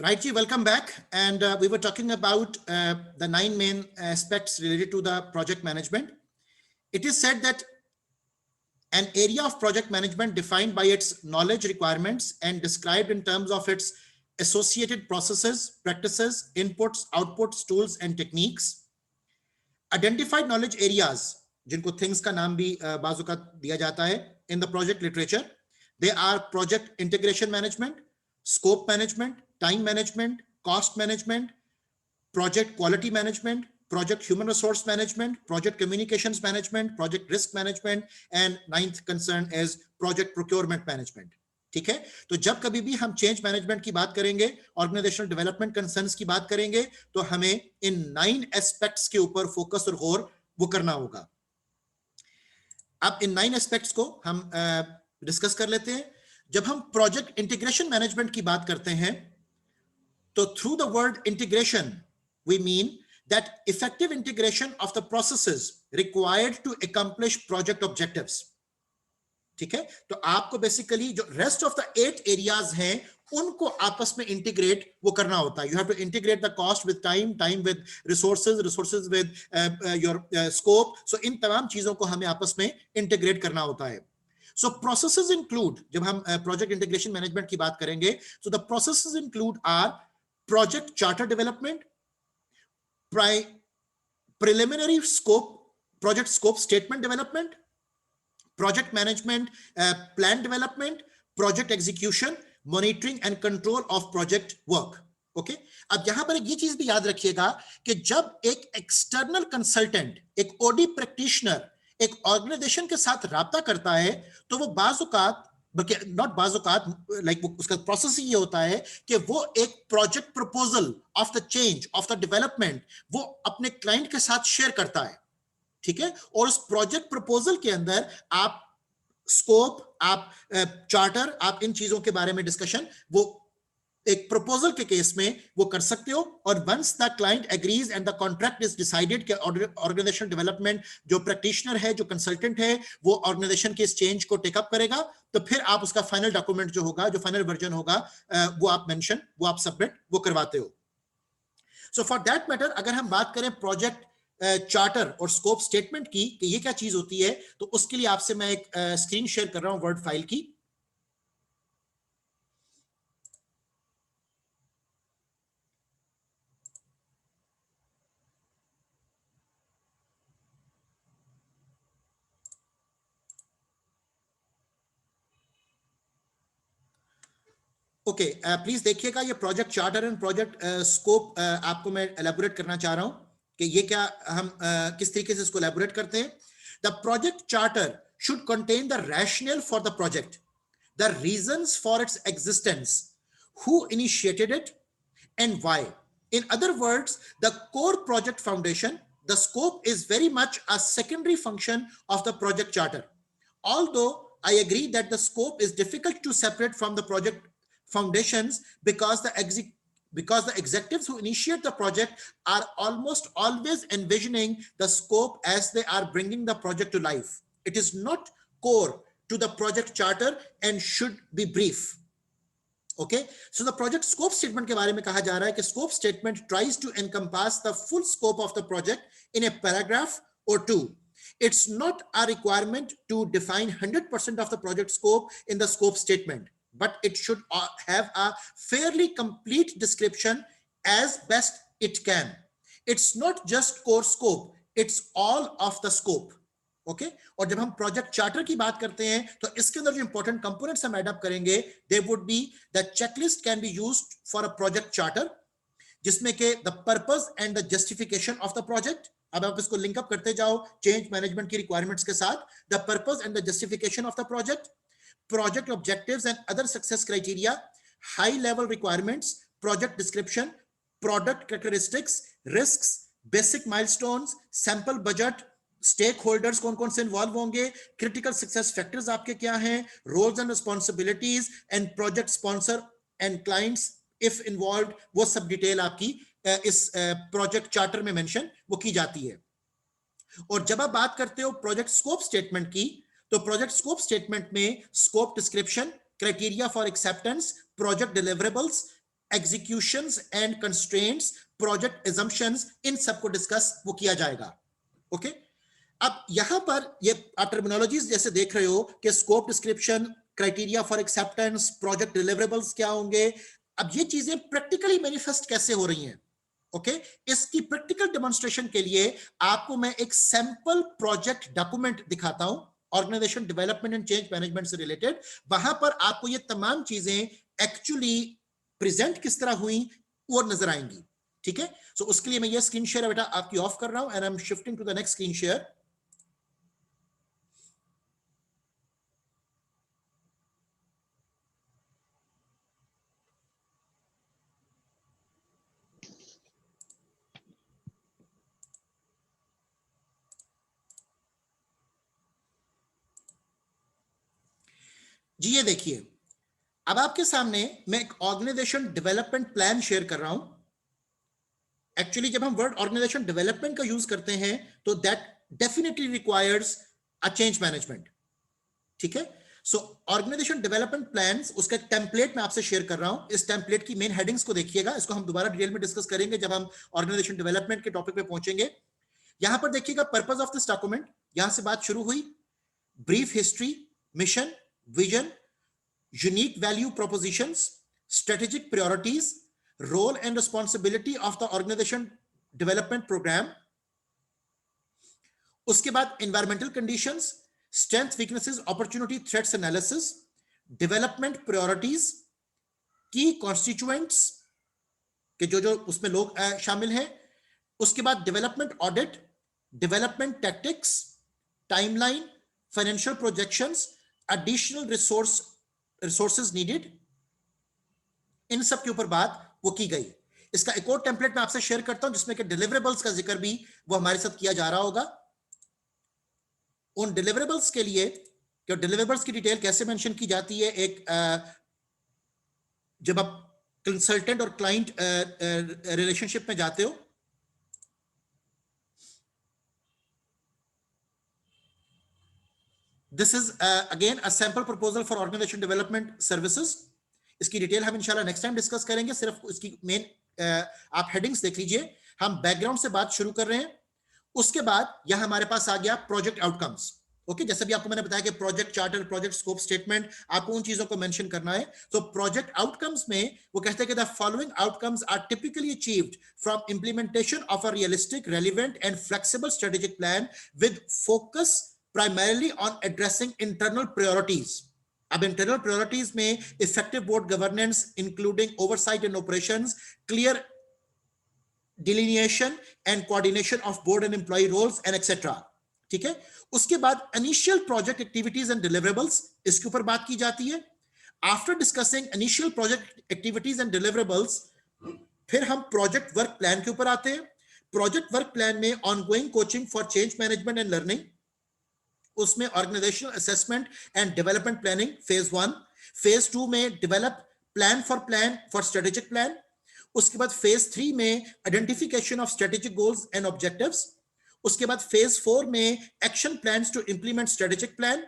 Right, Ji, welcome back. And we were talking about the 9 main aspects related to the project management. It is said that an area of project management defined by its knowledge requirements and described in terms of its associated processes, practices, inputs, outputs, tools, and techniques. Identified knowledge areas, जिनको things का नाम भी बाजू का दिया जाता है in the project literature, they are project integration management, scope management, time management, cost management, project quality management, project human resource management, project communications management, project risk management, and ninth concern is project procurement management. ठीक है, तो जब कभी भी हम change management की बात करेंगे, ऑर्गेनाइजेशनल डेवलपमेंट कंसर्न्स की बात करेंगे, तो हमें इन 9 एस्पेक्ट्स के ऊपर फोकस और गौर वो करना होगा. अब इन 9 एस्पेक्ट्स को हम डिस्कस कर लेते हैं. जब हम प्रोजेक्ट इंटीग्रेशन मैनेजमेंट की बात करते हैं, तो through the word integration we mean that effective integration of the processes required to accomplish project objectives. ठीक है, तो आपको बेसिकली जो रेस्ट ऑफ द 8 एरियाज हैं उनको आपस में इंटीग्रेट वो करना होता है. You have to integrate the cost with time, time with resources, resources with your scope. So इन तमाम चीजों को हमें आपस में इंटीग्रेट करना होता है. सो प्रोसेसेस इंक्लूड, जब हम प्रोजेक्ट इंटीग्रेशन मैनेजमेंट की बात करेंगे, so the processes include are project charter development, preliminary scope, project scope statement development, project management, plan development, project execution, monitoring and control of project work. Okay, अब यहां पर ये चीज भी याद रखिएगा कि जब एक एक्सटर्नल कंसल्टेंट, एक ओडी प्रैक्टिशनर एक ऑर्गेनाइजेशन के साथ राब्ता करता है, तो वो बाजुकात, नॉट बाजुकात, लाइक उसका प्रोसेस ये होता है कि वो एक project proposal of the change, of the development, वो अपने क्लाइंट के साथ शेयर करता है. ठीक है, और उस प्रोजेक्ट प्रपोजल के अंदर आप स्कोप, आप चार्टर, आप इन चीजों के बारे में डिस्कशन वो एक प्रपोजल के केस में वो कर सकते हो. और once the client agrees and the contract is decided कि ऑर्गेनाइजेशन डेवलपमेंट जो प्रैक्टिशनर है, जो कंसल्टेंट है, वो ऑर्गेनाइजेशन के इस चेंज को टेकअप करेगा, तो फिर आप उसका फाइनल डॉक्यूमेंट जो होगा, जो फाइनल वर्जन होगा, वो आप मेंशन, वो आप सबमिट वो करवाते हो. सो फॉर दैट मैटर, अगर हम बात करें प्रोजेक्ट चार्टर और स्कोप स्टेटमेंट की कि ये क्या चीज होती है, तो उसके लिए आपसे मैं एक स्क्रीन शेयर कर रहा हूं वर्ड फाइल की. ओके, प्लीज देखिएगा, ये project charter and project scope आपको मैं एलैबोरेट करना चाह रहा हूं कि ये क्या हम किस तरीके से इसको एलैबोरेट करते हैं. The project charter should contain the rational for the project, the reasons for its existence, who initiated it and why. In other words, the core project foundation, the scope is very much a secondary function of the project charter. Although I agree that the scope is difficult to separate from the project foundations because the executives who initiate the project are almost always envisioning the scope as they are bringing the project to life. It is not core to the project charter and should be brief. Okay, so the project scope statement के बारे में कहा जा रहा है कि scope statement tries to encompass the full scope of the project in a paragraph or two. It's not a requirement to define 100% of the project scope in the scope statement, but it should have a fairly complete description as best it can. It's not just core scope, it's all of the scope. Okay, और जब हम project charter की बात करते हैं, तो इसके अंदर जो इंपॉर्टेंट कंपोनेंट्स हम ऐड अप करेंगे, they would be the checklist can be used for a project charter, जिसमें के the purpose and the justification of the project. अब आप इसको लिंक अप करते जाओ चेंज मैनेजमेंट की रिक्वायरमेंट्स के साथ. The purpose and the justification of the project, project objectives and other success criteria, high level requirements, project description, product characteristics, risks, basic milestones, sample budget, stakeholders कौन कौन से involve होंगे, critical success factors आपके क्या हैं, roles and responsibilities and project sponsor and clients if involve, वो सब detail आपकी इस प्रोजेक्ट चार्टर में मेंशन वो की जाती है. और जब आप बात करते हो प्रोजेक्ट स्कोप स्टेटमेंट की, तो प्रोजेक्ट स्कोप स्टेटमेंट में scope description, criteria for acceptance, project deliverables executions and constraints, project assumptions, इन सबको डिस्कस वो किया जाएगा। ओके, अब यहां पर ये आप टर्मिनोलॉजीज जैसे देख रहे हो कि scope description, criteria for acceptance, project deliverables क्या होंगे, अब ये चीजें प्रैक्टिकली मैनिफेस्ट कैसे हो रही हैं। ओके, इसकी प्रैक्टिकल डेमोन्स्ट्रेशन के लिए आपको मैं एक सैंपल प्रोजेक्ट डॉक्यूमेंट दिखाता हूं, organisation development and change management से रिलेटेड। वहां पर आपको ये तमाम चीजें एक्चुअली प्रेजेंट किस तरह हुई वो नजर आएंगी। ठीक है, सो उसके लिए मैं ये स्क्रीन शेयर बेटा आपकी ऑफ कर रहा हूं and I am shifting to the next screen share. जी ये देखिए, अब आपके सामने मैं एक ऑर्गेनाइजेशन डेवलपमेंट प्लान शेयर कर रहा हूं। एक्चुअली जब हम वर्ड ऑर्गेनाइजेशन डेवलपमेंट का यूज करते हैं तो that definitely requires a change management. ठीक है, सो ऑर्गेनाइजेशन डेवलपमेंट प्लान्स, उसका टेम्पलेट मैं आपसे शेयर कर रहा हूं। इस टेम्पलेट की मेन हेडिंग्स को देखिएगा, इसको हम दोबारा डिटेल में डिस्कस करेंगे जब हम ऑर्गेनाइजेशन डेवलपमेंट के टॉपिक पे पहुंचेंगे। यहां पर देखिएगा पर्पस ऑफ दिस डॉक्यूमेंट, यहां से बात शुरू हुई, brief history, mission, vision, unique value propositions, strategic priorities, role and responsibility of the organization development program, उसके बाद environmental conditions, strength, weaknesses, opportunity, threats analysis, development priorities, key constituents के जो जो उसमें लोग शामिल हैं, उसके बाद development audit, development tactics, timeline, financial projections, additional resources needed, इन सब के ऊपर बात वो की गई। इसका एक और टेम्पलेट मैं आपसे शेयर करता हूं जिसमें कि डिलीवरेबल्स का जिक्र भी वो हमारे साथ किया जा रहा होगा। उन डिलीवरेबल्स के लिए कि डिलीवरेबल्स की डिटेल कैसे मेंशन की जाती है, एक जब आप कंसल्टेंट और क्लाइंट रिलेशनशिप में जाते हो, this is again a sample proposal for organisation development services. इसकी डिटेल हम इंशाल्लाह नेक्स्ट टाइम डिस्कस करेंगे, सिर्फ इसकी मेन आप हेडिंग्स देख लीजिए। हम बैकग्राउंड से बात शुरू कर रहे हैं, उसके बाद यहां हमारे पास आ गया प्रोजेक्ट आउटकम्स। ओके, जैसे भी आपको मैंने बताया कि project charter, project scope statement, आपको उन चीजों को मेंशन करना है। तो प्रोजेक्ट आउटकम्स में वो कहते हैं कि the following outcomes are typically achieved from implementation of a realistic, relevant and flexible strategic plan with focus primarily on addressing internal priorities. अब इंटरनल प्रायोरिटीज में effective board governance including oversight and operations, clear delineation and coordination of board and employee roles and etc. ठीक है, उसके बाद initial project activities and deliverables, इसके ऊपर बात की जाती है। After discussing initial project activities and deliverables, फिर हम प्रोजेक्ट वर्क प्लान के ऊपर आते हैं। प्रोजेक्ट वर्क प्लान में ongoing coaching for change management and learning, उसमें organisational assessment and development planning phase 1, phase 2 में develop plan for strategic plan, उसके बाद फेज 3 में identification of strategic goals and objectives, उसके बाद फेज 4 में action plans to implement strategic plan,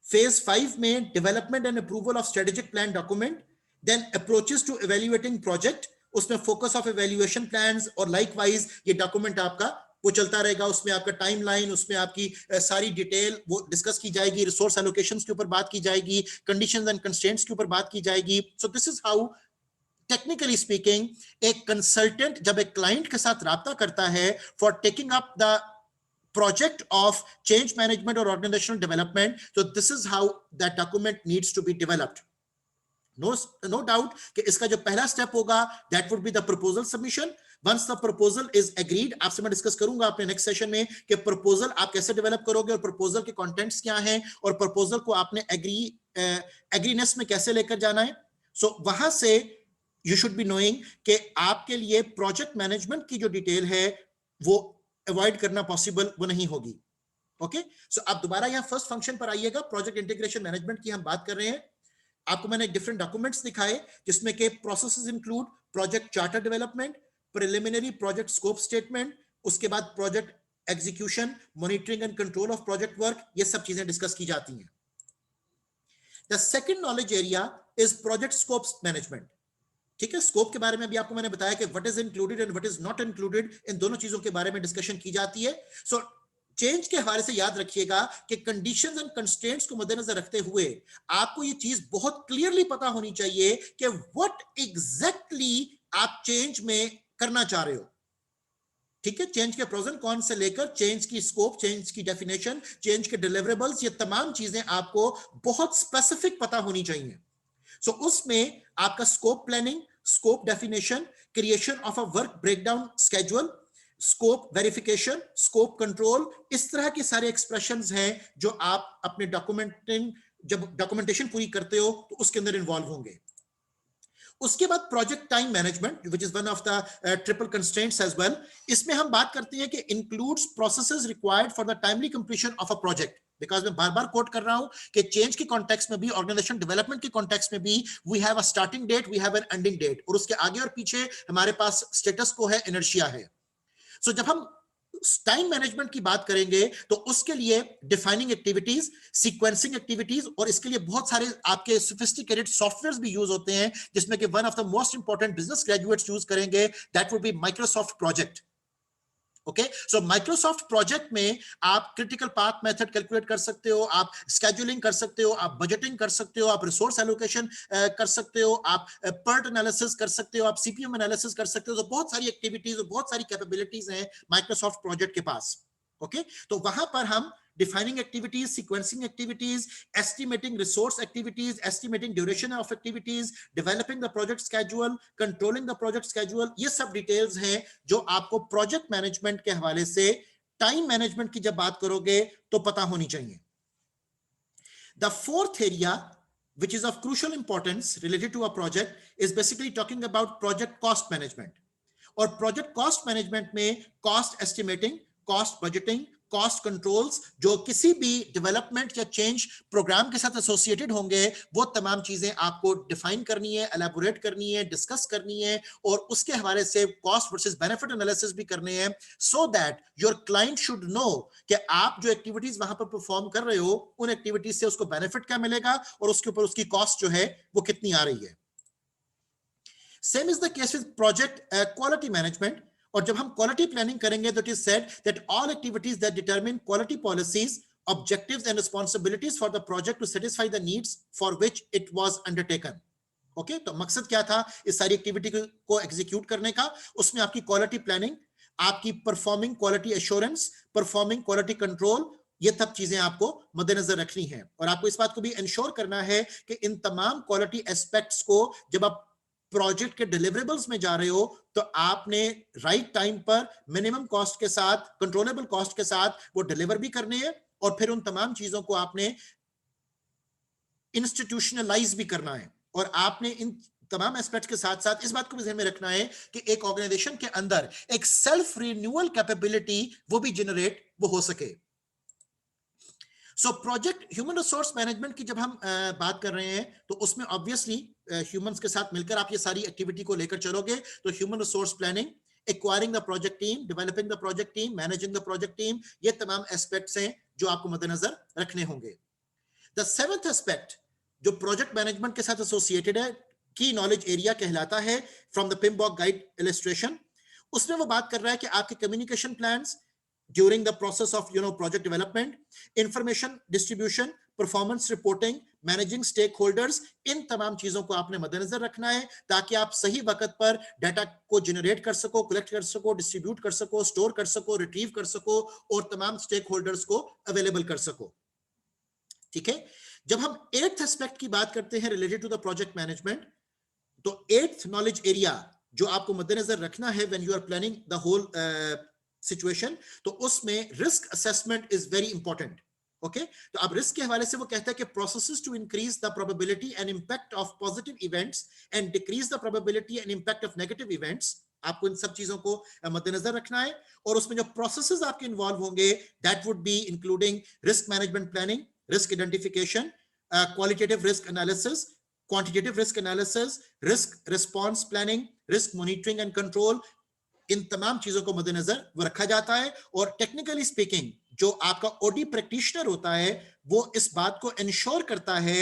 phase 5 में development and approval of strategic plan document, then approaches to evaluating project, उसमें focus of evaluation plans, और likewise ये document आपका वो चलता रहेगा, उसमें आपका टाइमलाइन, उसमें आपकी सारी डिटेल वो डिस्कस की जाएगी, रिसोर्स एलोकेशंस के ऊपर बात की जाएगी, कंडीशंस एंड कंस्ट्रेंट्स के ऊपर बात की जाएगी। So this is how technically speaking एक कंसल्टेंट जब एक क्लाइंट के साथ राब्ता करता है for taking up the project of change management और ऑर्गेनाइजेशनल डेवलपमेंट, तो this is how that document needs to be developed. No doubt कि इसका जो पहला स्टेप होगा that would be the proposal submission. Once the proposal is agreed, आपसे मैं discuss करूंगा अपने नेक्स्ट सेशन में कि प्रपोजल आप कैसे डेवलप करोगे और प्रपोजल के कंटेंट्स क्या हैं और प्रपोजल को आपने एग्रीनेस में कैसे लेकर जाना है। सो वहां से यू शुड बी नोइंग कि आपके लिए प्रोजेक्ट मैनेजमेंट की जो डिटेल है वो अवॉइड करना पॉसिबल वो नहीं होगी। ओके, सो आप दोबारा यहां फर्स्ट फंक्शन पर आइएगा, प्रोजेक्ट इंटीग्रेशन मैनेजमेंट की हम बात कर रहे हैं। आपको मैंने डिफरेंट डॉक्यूमेंट्स दिखाए जिसमें के processes include project charter development, preliminary project scope statement, उसके बाद project execution, monitoring and control of project work, ये सब चीजें डिस्कस की जाती हैं। The second knowledge area is project scope management. ठीक है, स्कोप के बारे में भी आपको मैंने बताया कि what is included and what is not included, इन दोनों चीजों के बारे में डिस्कशन की जाती है। सो चेंज के हवाले से याद रखिएगा कि कंडीशंस एंड कंस्ट्रेंट्स को मद्देनजर रखते हुए आपको ये चीज बहुत क्लियरली पता होनी चाहिए कि व्हाट एग्जैक्टली आप चेंज में करना चाह रहे हो। ठीक है, चेंज के प्रोज एंड कॉन से लेकर चेंज की स्कोप, चेंज की डेफिनेशन, चेंज के डिलीवरेबल्स, ये तमाम चीजें आपको बहुत स्पेसिफिक पता होनी चाहिए। सो उसमें आपका scope planning, scope definition, creation of a work breakdown schedule, scope verification, scope control, इस तरह के सारे एक्सप्रेशंस हैं जो आप अपने डॉक्यूमेंटिंग, जब डॉक्यूमेंटेशन पूरी करते हो तो उसके अंदर इन्वॉल्व होंगे। उसके बाद project time management, which is one of the triple constraints as well. इसमें हम बात करते हैं कि includes processes required for the timely completion of a project. Because मैं बार बार कोट कर रहा हूं कि चेंज के कॉन्टेक्स्ट में भी, ऑर्गेनाइजेशन डेवलपमेंट के कॉन्टेक्स्ट में भी, we have a starting date, we have an ending date, और उसके आगे और पीछे हमारे पास स्टेटस को है, इनर्शिया है। सो जब हम टाइम मैनेजमेंट की बात करेंगे तो उसके लिए डिफाइनिंग एक्टिविटीज, सीक्वेंसिंग एक्टिविटीज, और इसके लिए बहुत सारे आपके सोफिस्टिकेटेड सॉफ्टवेयर्स भी यूज होते हैं, जिसमें कि one of the most important business graduates use करेंगे, that would be Microsoft project. Okay, so Microsoft project में आप क्रिटिकल पाथ मेथड कैलकुलेट कर सकते हो, आप स्केड्यूलिंग कर सकते हो, आप बजटिंग कर सकते हो, आप रिसोर्स एलोकेशन कर सकते हो, आप पर्ट एनालिसिस कर सकते हो, आप सीपीएम एनालिसिस कर सकते हो। तो बहुत सारी एक्टिविटीज और बहुत सारी कैपेबिलिटीज हैं माइक्रोसॉफ्ट प्रोजेक्ट के पास। ओके, तो वहां पर हम defining activities, sequencing activities, estimating resource activities, estimating duration of activities, developing the project schedule, controlling the project schedule, ये सब डिटेल्स हैं जो आपको प्रोजेक्ट मैनेजमेंट के हवाले से टाइम मैनेजमेंट की जब बात करोगे तो पता होनी चाहिए। The fourth area, which is of crucial importance related to a project, is basically talking about project cost management. और प्रोजेक्ट कॉस्ट मैनेजमेंट में cost estimating, cost budgeting, cost controls, जो किसी भी डेवलपमेंट या चेंज प्रोग्राम के साथ associated होंगे, वो तमाम चीजें आपको डिफाइन करनी है, एलैबोरेट करनी है, डिस्कस करनी है, और उसके हवाले से कॉस्ट वर्सेस बेनिफिट एनालिसिस भी करने हैं, so that your client should know कि आप जो एक्टिविटीज वहां पर परफॉर्म कर रहे हो, उन एक्टिविटीज से उसको बेनिफिट क्या मिलेगा और उसके ऊपर उसकी कॉस्ट जो है वो कितनी आ रही है। Same is the case with project quality management. और जब हम quality planning करेंगे तो it is said that all activities that determine quality policies, objectives and responsibilities for the project to satisfy the needs for which it was undertaken. Okay, तो मकसद क्या था इस सारी एक्टिविटी को एग्जीक्यूट करने का? उसमें आपकी क्वालिटी प्लानिंग, आपकी performing quality assurance, performing quality control, ये सब चीजें आपको मद्देनजर रखनी है। और आपको इस बात को भी इंश्योर करना है कि इन तमाम क्वालिटी एस्पेक्ट्स को जब आप प्रोजेक्ट के डिलीवरेबल्स में जा रहे हो तो आपने राइट टाइम पर मिनिमम कॉस्ट के साथ, कंट्रोलेबल कॉस्ट के साथ वो डिलीवर भी करने हैं, और फिर उन तमाम चीजों को आपने इंस्टीट्यूशनलाइज भी करना है। और आपने इन तमाम एस्पेक्ट्स के साथ साथ इस बात को भी ध्यान में रखना है कि एक ऑर्गेनाइजेशन के अंदर एक सेल्फ रिन्यूअल कैपेबिलिटी वो भी जनरेट वो हो सके। So project human resource management की जब हम बात कर रहे हैं तो उसमें ऑब्वियसली ह्यूमंस के साथ मिलकर आप ये सारी एक्टिविटी को लेकर चलोगे, तो human resource planning, acquiring the project team, developing the project team, managing the project team, ये तमाम एस्पेक्ट्स हैं जो आपको मद्देनजर रखने होंगे। द सेवेंथ एस्पेक्ट जो प्रोजेक्ट मैनेजमेंट के साथ एसोसिएटेड है, की नॉलेज एरिया कहलाता है, फ्रॉम द पिम्बॉक गाइड इलस्ट्रेशन। उसमें वो बात कर रहा है कि आपके communication plans during the process of project development, information distribution, performance reporting, managing stakeholders, इन तमाम चीजों को आपने मद्देनजर रखना है ताकि आप सही वक्त पर डाटा को जनरेट कर सको, कलेक्ट कर सको, डिस्ट्रीब्यूट कर सको, स्टोर कर सको, रिट्रीव कर सको, और तमाम स्टेक होल्डर्स को अवेलेबल कर सको। ठीक है, जब हम एट्थ एस्पेक्ट की बात करते हैं related to the project management, तो एट्थ नॉलेज एरिया जो आपको मद्देनजर रखना है when you are planning the whole situation, तो उसमें risk assessment is very important. Okay, तो अब रिस्क के हवाले से वो कहता है कि processes to increase the probability and impact of positive events and decrease the probability and impact of negative events, आपको इन सब चीजों को मद्देनजर रखना है। और उसमें जो प्रोसेसेस आपके इन्वॉल्व होंगे, that would be including risk management planning, risk identification, qualitative risk analysis, quantitative risk analysis, risk response planning, risk monitoring and control, इन तमाम चीजों को मद्देनजर वो रखा जाता है। और टेक्निकली स्पीकिंग जो आपका ओडी प्रैक्टिशनर होता है वो इस बात को इंश्योर करता है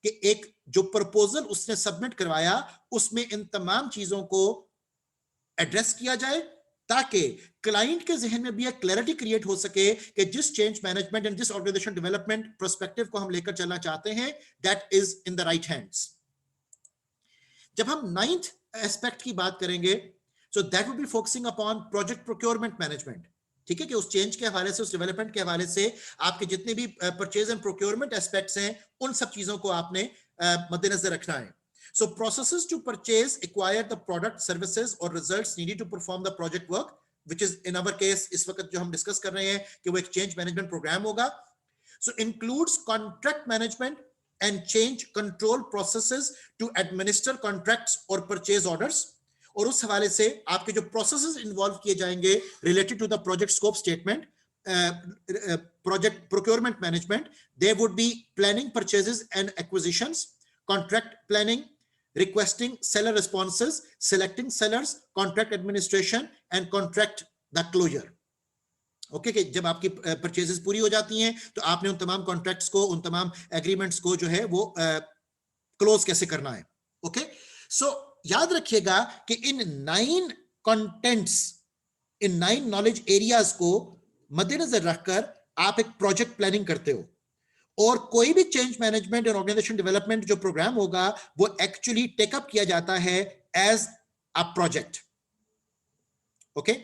कि एक जो प्रपोजल उसने सबमिट करवाया उसमें इन तमाम चीजों को एड्रेस किया जाए, ताकि क्लाइंट के जहन में भी एक क्लैरिटी क्रिएट हो सके कि जिस चेंज मैनेजमेंट एंड जिस ऑर्गेनाइजेशन डेवलपमेंट पर्सपेक्टिव को हम लेकर चलना चाहते हैं, that is in the right hands. जब हम 9th एस्पेक्ट की बात करेंगे, so that will be focusing upon project procurement management. ठीक है, कि उस चेंज के हवाले से, उस डेवलपमेंट के हवाले से आपके जितने भी परचेज एंड प्रोक्योरमेंट एस्पेक्ट्स हैं, उन सब चीजों को आपने मद्देनजर रखना है। So processes to purchase, acquire the product, services or results needed to perform the project work, which is in our case इस वक्त जो हम डिस्कस कर रहे हैं कि वो एक चेंज मैनेजमेंट प्रोग्राम होगा। So includes contract management and change control processes to administer contracts or purchase orders, और उस हवाले से आपके जो प्रोसेसेस इन्वॉल्व किए जाएंगे related to the project scope statement, project procurement management, there would be planning purchases and acquisitions, contract planning, requesting seller responses, selecting sellers, contract administration and contract the closure. Okay कि जब आपकी purchases पूरी हो जाती हैं तो आपने उन तमाम कॉन्ट्रैक्ट्स को, उन तमाम एग्रीमेंट्स को जो है वो क्लोज कैसे करना है। ओके, सो याद रखिएगा कि इन 9 कंटेंट्स, इन 9 नॉलेज एरियाज को मद्देनजर रखकर आप एक प्रोजेक्ट प्लानिंग करते हो, और कोई भी चेंज मैनेजमेंट और ऑर्गेनाइजेशन डेवलपमेंट जो प्रोग्राम होगा वो एक्चुअली टेकअप किया जाता है एज अ प्रोजेक्ट। ओके,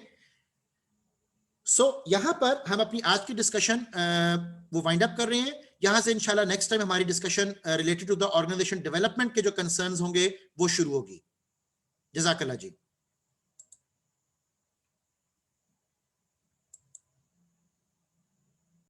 सो यहां पर हम अपनी आज की डिस्कशन वो वाइंड अप कर रहे हैं। यहां से इंशाल्लाह नेक्स्ट टाइम हमारी discussion related to the organisation development के जो कंसर्न्स होंगे वो शुरू होगी। जज़ाकल्लाह जी।